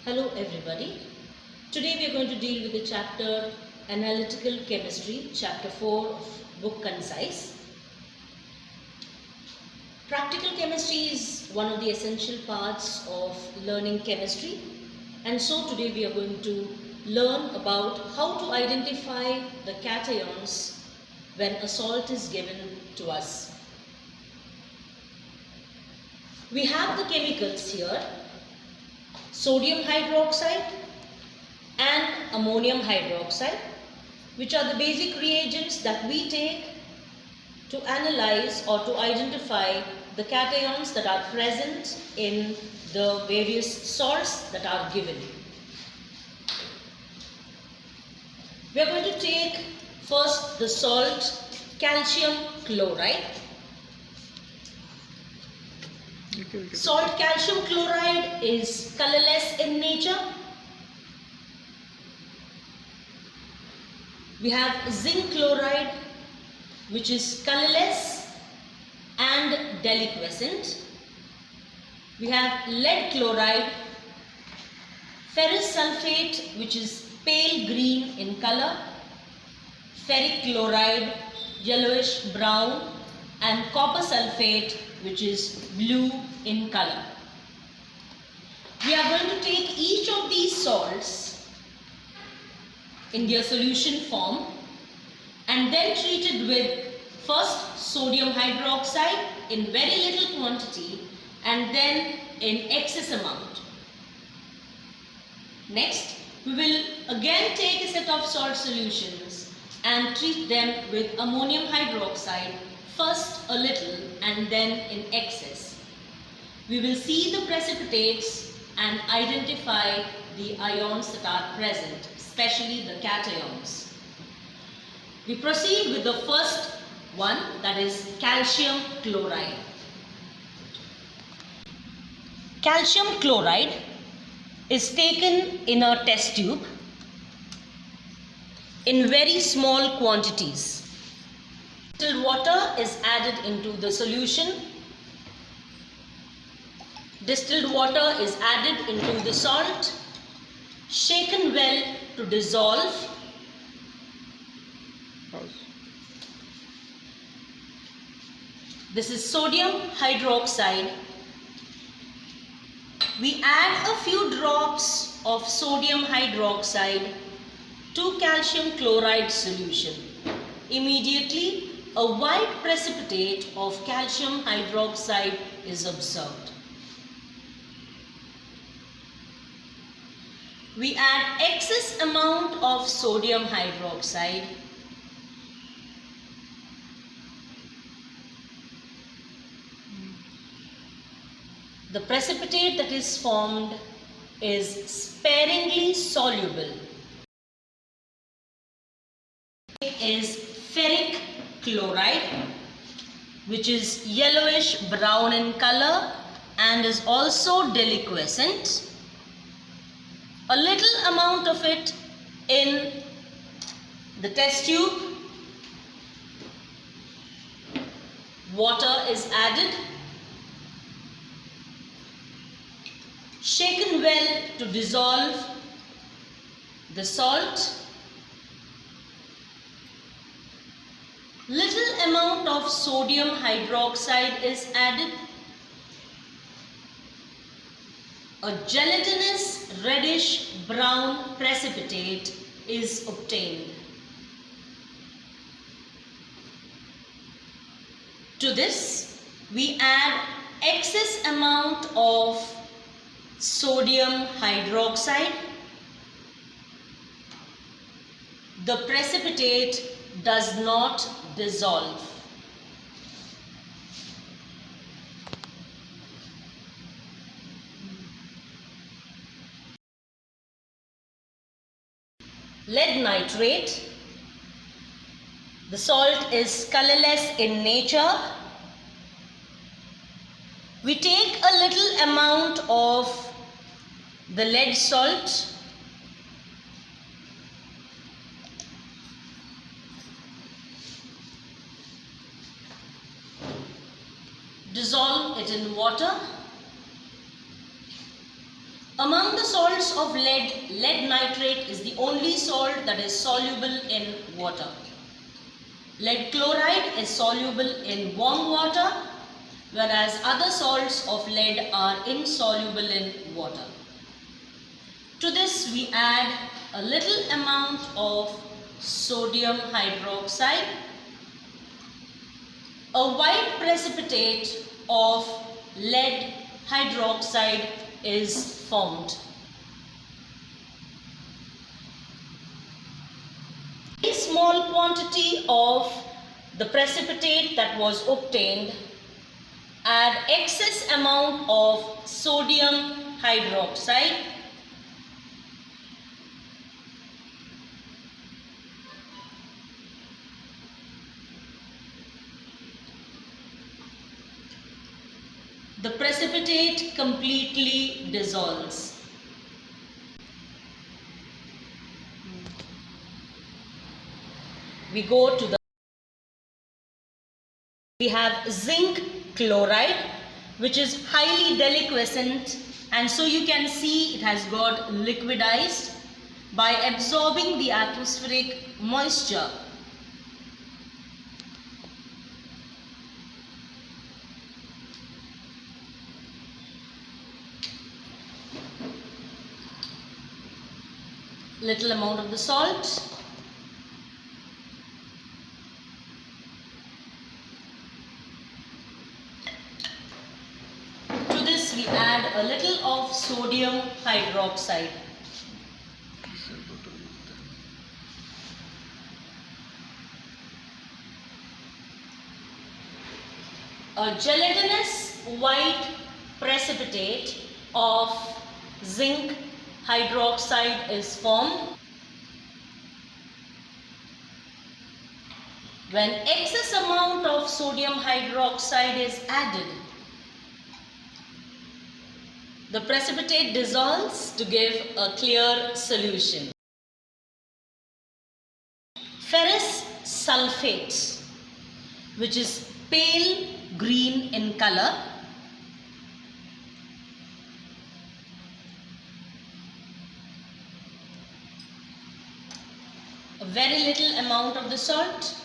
Hello everybody. Today we are going to deal with the chapter Analytical Chemistry, chapter 4 of book Concise. Practical chemistry is one of the essential parts of learning chemistry, and so today we are going to learn about how to identify the cations when a salt is given to us. We have the chemicals here: sodium hydroxide and ammonium hydroxide, which are the basic reagents that we take to analyze or to identify the cations that are present in the various salts that are given. We are going to take first the salt calcium chloride. Salt calcium chloride is colorless in nature. We have zinc chloride, which is colorless and deliquescent. We have lead chloride, ferrous sulfate, which is pale green in color, ferric chloride, yellowish brown, and copper sulfate, which is blue in color. We are going to take each of these salts in their solution form and then treat it with first sodium hydroxide in very little quantity and then in excess amount. Next, we will again take a set of salt solutions and treat them with ammonium hydroxide, first a little and then in excess. We will see the precipitates and identify the ions that are present, especially the cations. We proceed with the first one, that is calcium chloride. Calcium chloride is taken in a test tube in very small quantities. Distilled water is added into the solution. Distilled water is added into the salt, shaken well to dissolve. This is sodium hydroxide. We add a few drops of sodium hydroxide to calcium chloride solution. Immediately, a white precipitate of calcium hydroxide is observed. We add excess amount of sodium hydroxide. The precipitate that is formed is sparingly soluble. It is ferric chloride, which is yellowish brown in color and is also deliquescent. A little amount of it in the test tube. Water is added. Shaken well to dissolve the salt. Little amount of sodium hydroxide is added. A gelatinous reddish brown precipitate is obtained. To this, we add excess amount of sodium hydroxide. The precipitate does not dissolve. Lead nitrate. The salt is colorless in nature. We take a little amount of the lead salt. Dissolve it in water. Among the salts of lead, lead nitrate is the only salt that is soluble in water. Lead chloride is soluble in warm water, whereas other salts of lead are insoluble in water. To this we add a little amount of sodium hydroxide. A white precipitate of lead hydroxide is formed. A small quantity of the precipitate that was obtained, add excess amount of sodium hydroxide. The precipitate completely dissolves. We go to we have zinc chloride, which is highly deliquescent, and so you can see it has got liquidized by absorbing the atmospheric moisture. Little amount of the salt. To this we add a little of sodium hydroxide. A gelatinous white precipitate of zinc hydroxide is formed. When excess amount of sodium hydroxide is added, the precipitate dissolves to give a clear solution. Ferrous sulfate, which is pale green in color, a very little amount of the salt.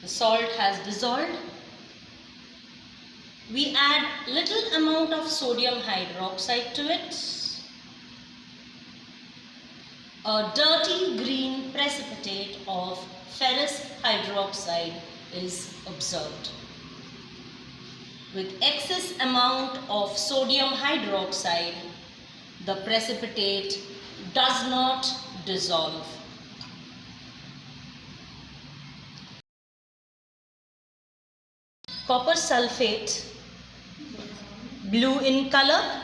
The salt has dissolved. We add little amount of sodium hydroxide to it. A dirty green precipitate of ferrous hydroxide is observed. With excess amount of sodium hydroxide, the precipitate does not dissolve. Copper sulfate, blue in color,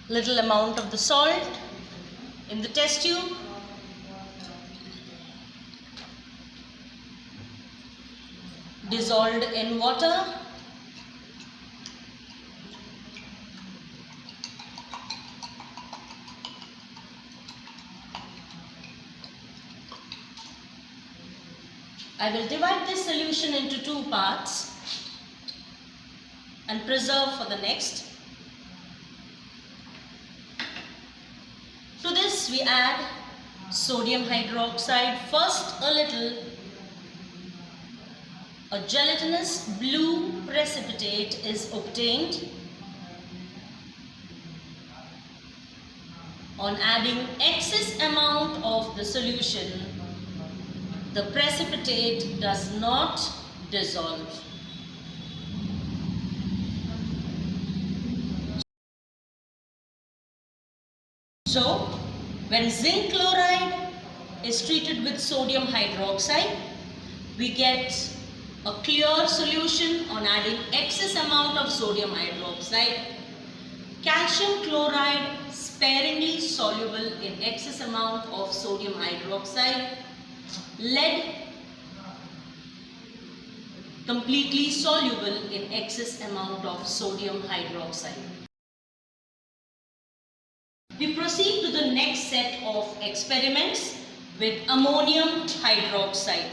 little amount of the salt in the test tube. Dissolved in water. I will divide this solution into two parts and preserve for the next. To this we add sodium hydroxide, first a little. A gelatinous blue precipitate is obtained. On adding excess amount of the solution, the precipitate does not dissolve. So, when zinc chloride is treated with sodium hydroxide, we get a clear solution on adding excess amount of sodium hydroxide. Calcium chloride sparingly soluble in excess amount of sodium hydroxide. Lead completely soluble in excess amount of sodium hydroxide. We proceed to the next set of experiments with ammonium hydroxide.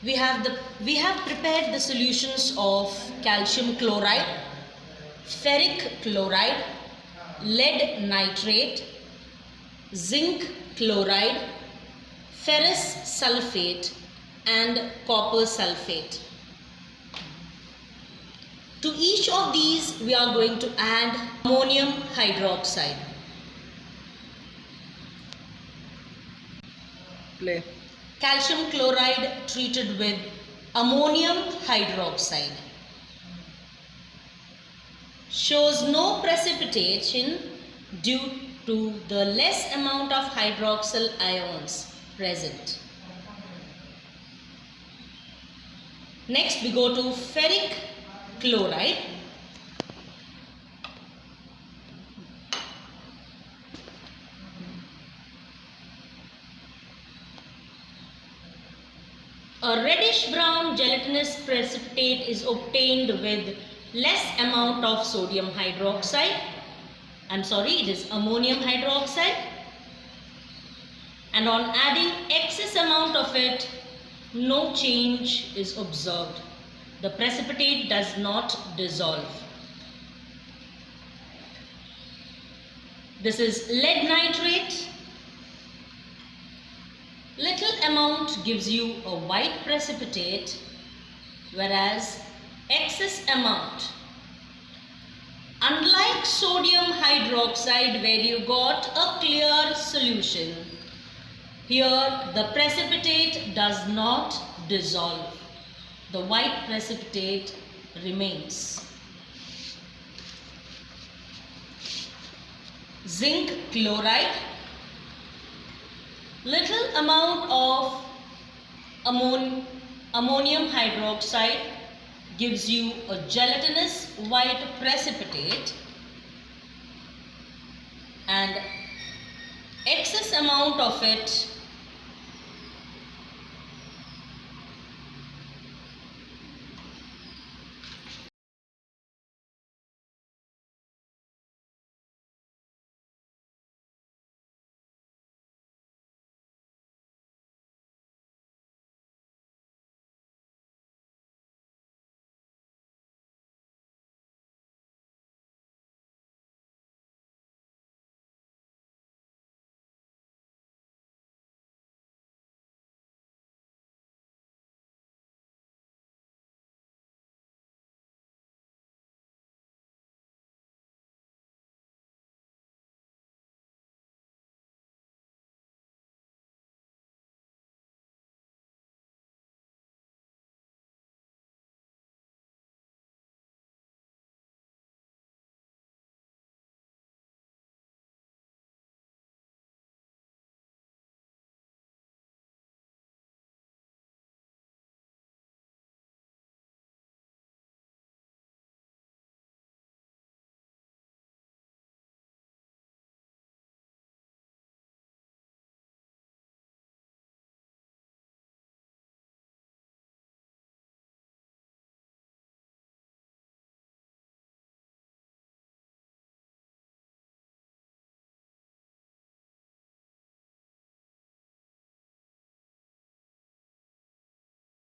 We have prepared the solutions of calcium chloride, ferric chloride, lead nitrate, zinc chloride, ferrous sulfate and copper sulfate. To each of these we are going to add ammonium hydroxide. Play. Calcium chloride treated with ammonium hydroxide shows no precipitation due to the less amount of hydroxyl ions present. Next we go to ferric chloride. A reddish brown gelatinous precipitate is obtained with less amount of sodium hydroxide. It is ammonium hydroxide. And on adding excess amount of it, no change is observed. The precipitate does not dissolve. This is lead nitrate. Little amount gives you a white precipitate, whereas excess amount, unlike sodium hydroxide where you got a clear solution, here the precipitate does not dissolve. The white precipitate remains. Zinc chloride. Little amount of ammonium hydroxide gives you a gelatinous white precipitate, and excess amount of it